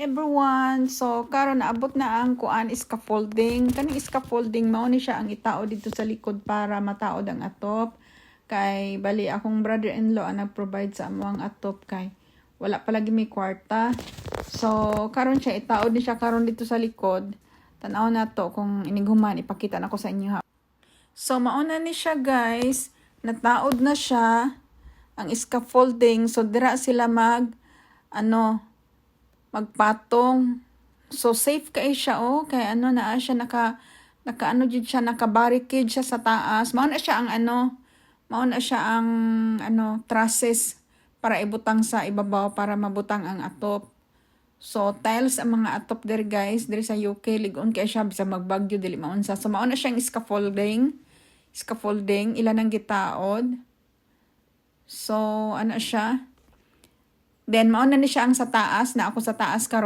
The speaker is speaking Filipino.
everyone. So karon naabot na ang kuan scaffolding. Kaning scaffolding mao ni siya ang itao dito sa likod para mataod ang atop. Kay bali akong brother-in-law ang nag-provide sa among atop kay wala palagi may kwarta. So karon siya itaod ni siya karon dito sa likod. Tan-aw na to kung iniguman ipakita nako sa inyo ha. So mauna ni siya guys. Nataod na siya ang scaffolding. So dira sila magpatong. So safe kay siya kay naa siya naka jud siya naka-barricade siya sa taas. Mao na siya ang trusses para ibutang sa ibabaw para mabutang ang atop. So tiles ang mga atop there guys, diri sa UK ligon kay siya bisa magbagyo dili maunsa. So mao na siyang scaffolding ilan ang gitaod. So siya. Then mao na ni siya ang sa taas na ako sa taas karon.